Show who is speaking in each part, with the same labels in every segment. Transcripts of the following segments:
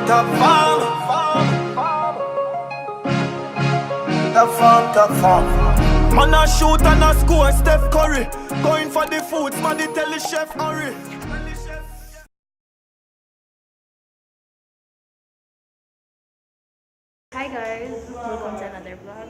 Speaker 1: top farm. Man a shoot and a score, Steph Curry. Going for the food, somebody tell the chef hurry.
Speaker 2: Hi guys, welcome to another vlog.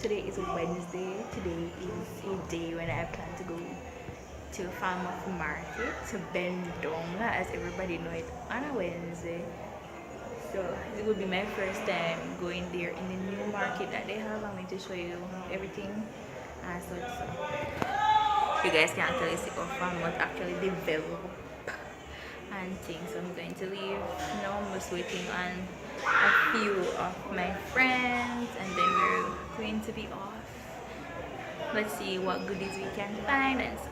Speaker 2: Today is Wednesday. Today is a day when I plan to go to Falmouth market to Bendong, as everybody know it, on a Wednesday. So it will be my first time going there in the new market that they have. I'm going to show you everything. So you guys can tell you how Falmouth actually develop and things. So I'm going to leave now. I'm just waiting on a few of my friends and then we're going to be off. Let's see what goodies we can find and such.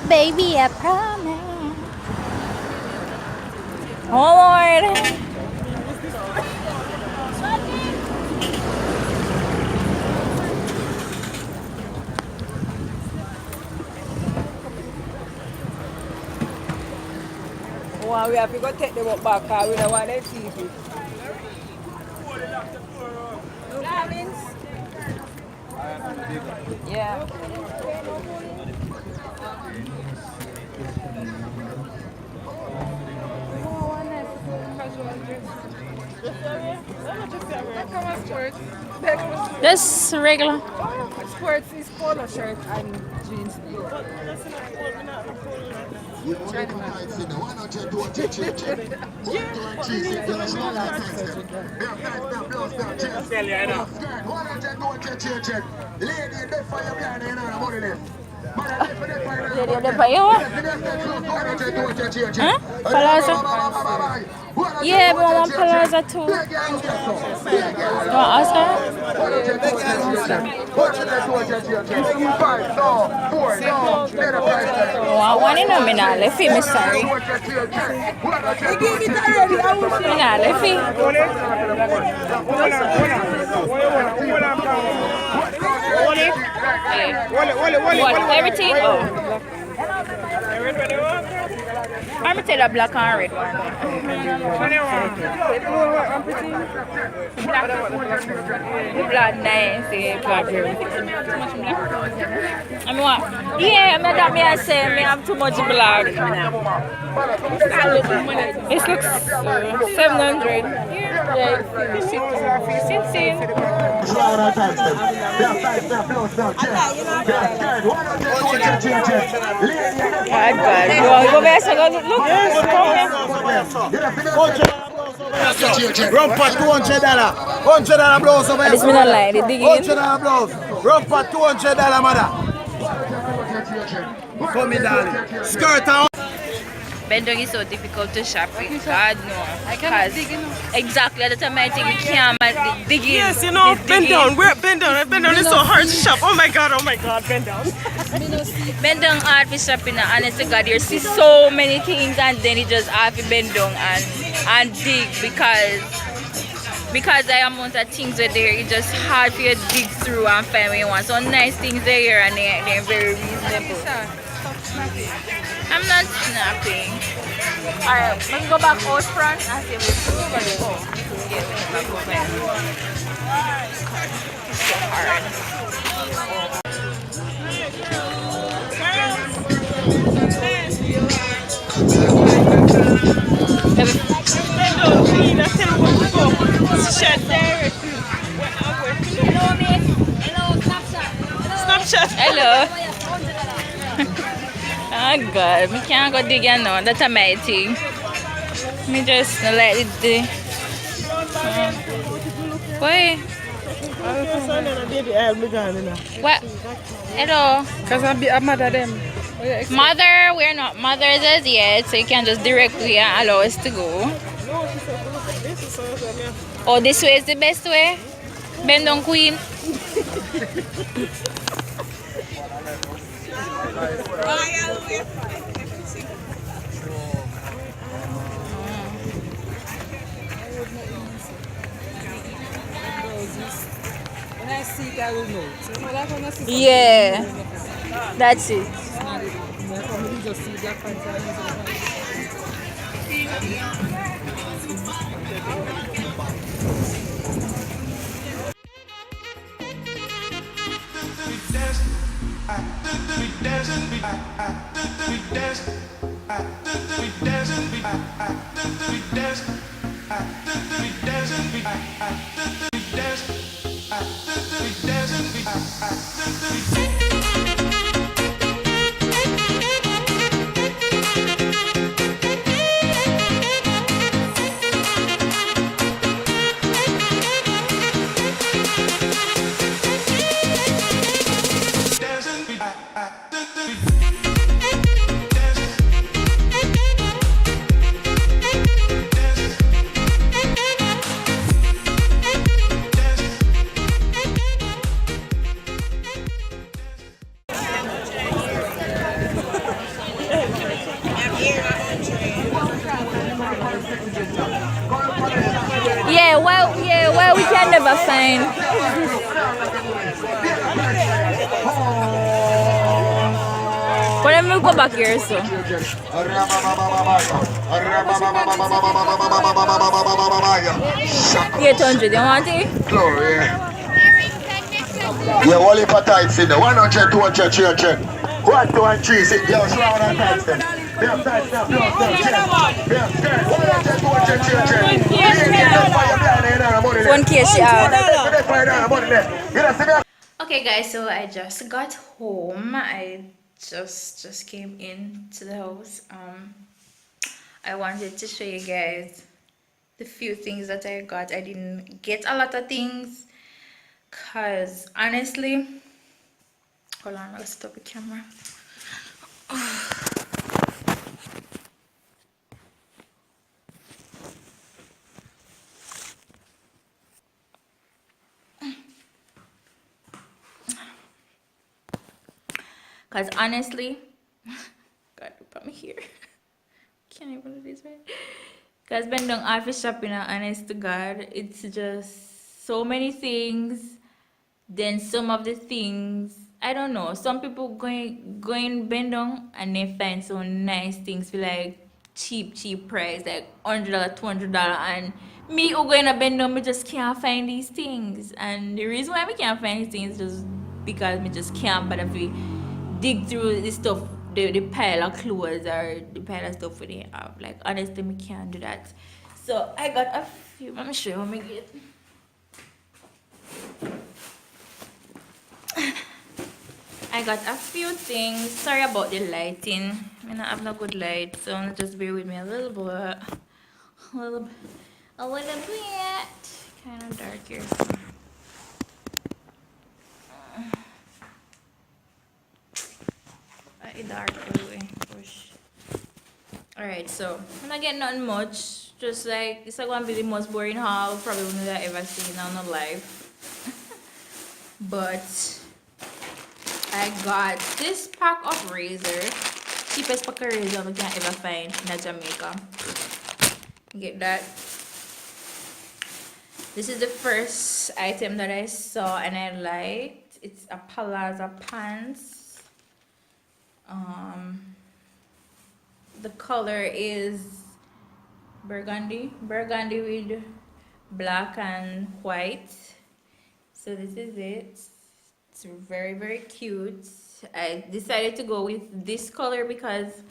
Speaker 2: Baby, I promise. Oh Lord.
Speaker 3: Well, we have to go take them up back because we don't want them TV. Yeah.
Speaker 2: Just regular.
Speaker 3: Sports is polo shirt and jeans.
Speaker 2: Lady of the Payo? Huh? Palazzo? Yeah, but I want Palazzo too. You want ask her? Oh, I want to know me now. Let me sorry. Me now, let me. What? Everything? Oh. I'm going to tell the black and red one. The black nice. I mean what? Yeah, I mean that me I say me have too much black. It looks 700. Yeah, it's 16. God. Go back and look.
Speaker 1: Run for $200. $100 blouse over here.
Speaker 2: This me not lie, they dig in.
Speaker 1: $100 blouse. Run for $200, mother. For me, darling. Skirt on.
Speaker 2: Bendong is so difficult to shop with. God no. I can't dig in. Exactly. At the time I think we can't dig in.
Speaker 3: Yes, you know, bend down. We're bend down. Bend down is so hard to shop. Oh my god, bend down.
Speaker 2: Bendong hard for shopping, honest to God, you see so many things and then it just hard to bend down and dig because the amount of things are there, it's just hard for you to dig through and find what you want. So nice things are here and they're very reasonable. I'm not snapping. Alright, let's go back out front and see if we can get it. It's so hard.
Speaker 3: Snapchat directly.
Speaker 4: Hello, miss. Hello, Snapchat.
Speaker 3: Snapchat.
Speaker 2: Hello. Oh God, me can't go dig now. That's a my thing. Me just let it do. Why? What? Hello.
Speaker 3: Because I'm mad at them.
Speaker 2: Mother, we're not mothers as yet, so you can just directly allow us to go. Oh, this way is the best way? Bend down, Queen.
Speaker 3: When I see it, I will know. So, you know, like when I see
Speaker 2: Yeah, that's it.
Speaker 3: something, just see Black Panther.
Speaker 2: Yeah, we can never find. But let me go back here, so. 800, you want it?
Speaker 5: Glory. Yeah, all the tights in there. 100, 200, 300. 1, 2, and 3. Sit down, show one and tights then. Them tights, them close, them check. Them skirt. 100, 200, 300.
Speaker 2: 1K she have.
Speaker 5: Yeah.
Speaker 2: Okay guys, so I just got home. I just came into the house. I wanted to show you guys the few things that I got. I didn't get a lot of things because honestly, hold on, I'll stop the camera. Because honestly, God, put me here. Can't even do this right. Because when doing office shopping, honest to God, it's just so many things. Then some of the things, I don't know. Some people going bend down and they find some nice things for like cheap price, like $100, $200, and me who going to bend down, me just can't find these things. And the reason why we can't find these things is just because me just can't bother to dig through the stuff, the pile of clothes or the pile of stuff they have. Like honestly, me can't do that. So I got a few. Let me show you what me get. I got a few things. Sorry about the lighting. I don't have no good light, so just bear with me a little bit. A little bit. Kind of dark here. Dark anyway. Alright, so I'm not getting nothing much. Just like it's like gonna be the most boring haul probably that I ever seen on my life. But I got this pack of razors. Cheapest pack of razor we can ever find in Jamaica. Get that. This is the first item that I saw and I liked. It's a palazzo pants. The color is burgundy with black and white. So this is it. It's very cute. I decided to go with this color because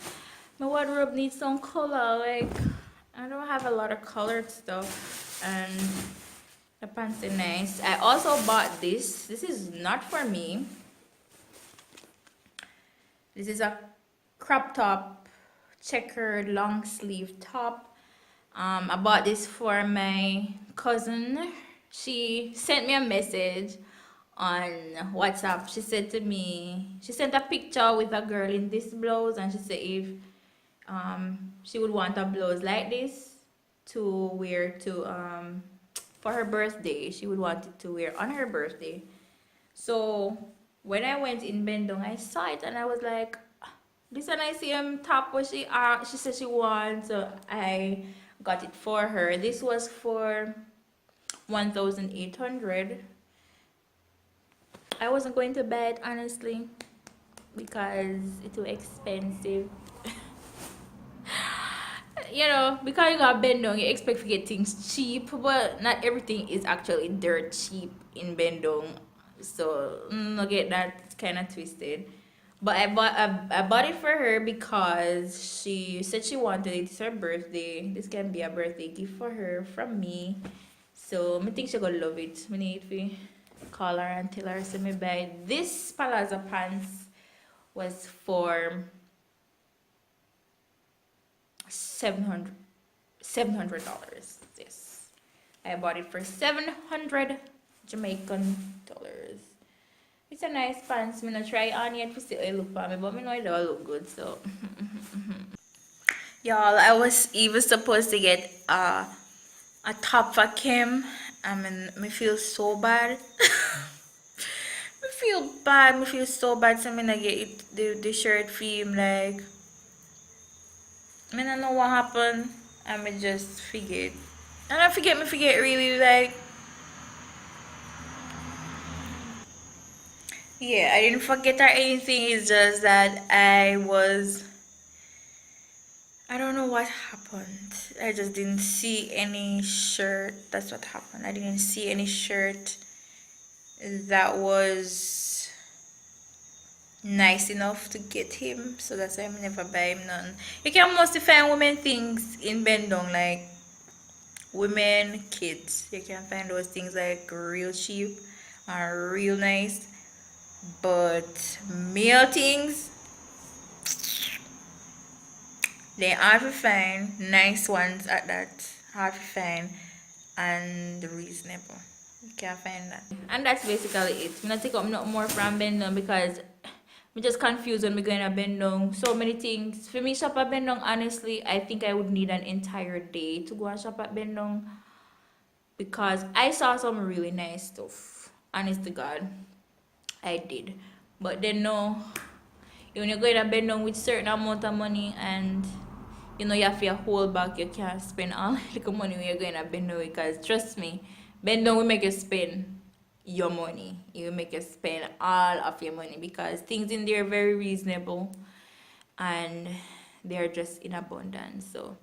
Speaker 2: my wardrobe needs some color. Like I don't have a lot of colored stuff, and The pants are nice. I also bought this. This is not for me. This is a crop top, checkered long sleeve top. I bought this for my cousin. She sent me a message on WhatsApp. She said to me, she sent a picture with a girl in this blouse, and she said if she would want a blouse like this to wear to for her birthday. She would want it to wear on her birthday. So when I went in Bendong, I saw it and I was like, this one I see top what she said she wants, so I got it for her. This was for 1,800. I wasn't going to buy it honestly because it's too expensive. You know, because you got Bendong, you expect to get things cheap, but not everything is actually dirt cheap in Bendong. So no get that kind of twisted. But I bought it for her because she said she wanted it. It's her birthday. This can be a birthday gift for her from me. So I think she's gonna love it. I need to call her and tell her to me buy this palazzo pants was for $700. Yes, I bought it for 700 Jamaican dollars. It's a nice pants. I'm gonna try on yet to see how it look for me, but I know it all look good. So y'all, I was even supposed to get a top for Kim. I mean, me feel so bad. Me feel bad. Me feel so bad. So I'm gonna get it, the shirt for him. Like, I don't know what happened. I me just forget. And I forget really, like, yeah, I didn't forget or anything. It's just that I don't know what happened. I just didn't see any shirt. That's what happened. I didn't see any shirt that was nice enough to get him. So that's why I never buy him none. You can mostly find women things in Bendong, like women, kids. You can find those things like real cheap and real nice. But male things, they hard to find. Nice ones at that, hard to find and reasonable. You can't find that. And that's basically it. I'm not take up no more from Bendong because I'm just confused when we're going to Bendong. So many things. For me, shop at Bendong, honestly, I think I would need an entire day to go and shop at Bendong because I saw some really nice stuff. Honest to God, I did. But then no, when you're going to Bendong with certain amount of money and you know you have to hold back, you can't spend all the money when you're going to Bendong because trust me, Bendong will make you spend your money. It will make you spend all of your money because things in there are very reasonable and they're just in abundance. So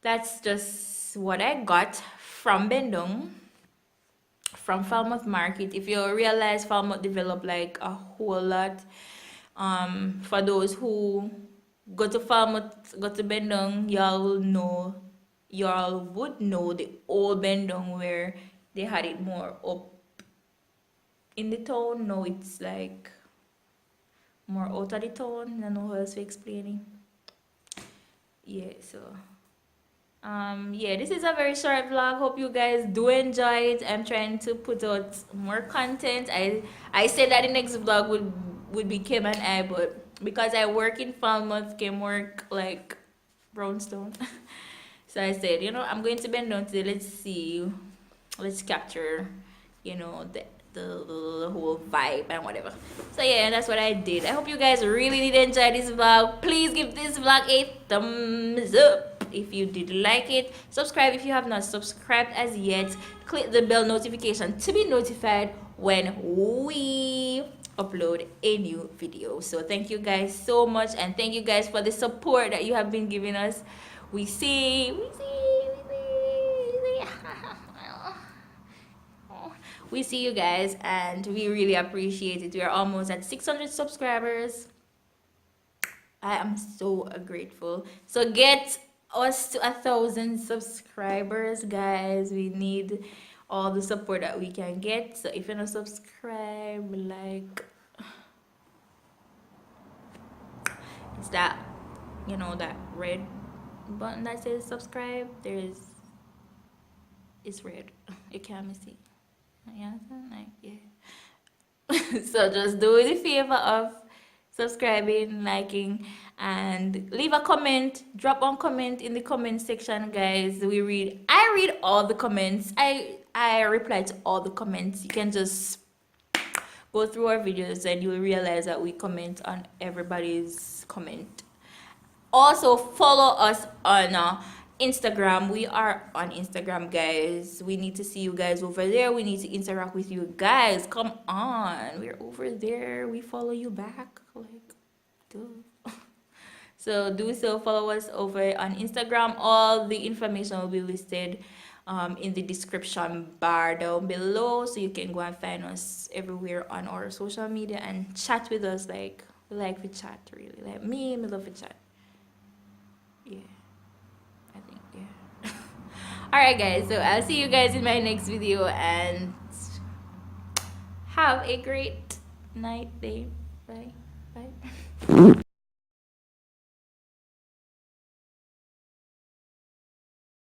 Speaker 2: that's just what I got from Bendong, from Falmouth Market. If you realize Falmouth developed like a whole lot, for those who go to Falmouth, go to Bendong, y'all would know the old Bendong where they had it more up in the town. Now it's like more out of the town. I don't know how else to explain it. Yeah, so yeah, this is a very short vlog. Hope you guys do enjoy it. I'm trying to put out more content. I said that the next vlog would be Kim and I, but because I work in Falmouth, Kim work like Brownstone. So I said, you know, I'm going to bend down today. Let's capture, you know, the whole vibe and whatever. So yeah, that's what I did. I hope you guys really did enjoy this vlog. Please give this vlog a thumbs up if you did like it. Subscribe if you have not subscribed as yet. Click the bell notification to be notified when we upload a new video. So thank you guys so much, and thank you guys for the support that you have been giving us. We see you guys, and we really appreciate it. We are almost at 600 subscribers. I am so grateful. So get us to 1,000 subscribers, guys. We need all the support that we can get. So if you're not subscribe, like, it's that, you know, that red button that says subscribe. It's red. You can't miss it. You understand? Like, yeah. So just do the favor of subscribing, liking, and leave a comment. Drop one comment in the comment section, guys. I read all the comments. I reply to all the comments. You can just go through our videos and you will realize that we comment on everybody's comment. Also follow us on Instagram. We are on Instagram, guys. We need to see you guys over there. We need to interact with you guys. Come on, we're over there. We follow you back, like, duh. So do so. Follow us over on Instagram. All the information will be listed in the description bar down below, so you can go and find us everywhere on our social media and chat with us. Like, we like to chat, really. Like me love to chat. Yeah, I think, yeah. Alright, guys, so I'll see you guys in my next video, and have a great night, day. Bye.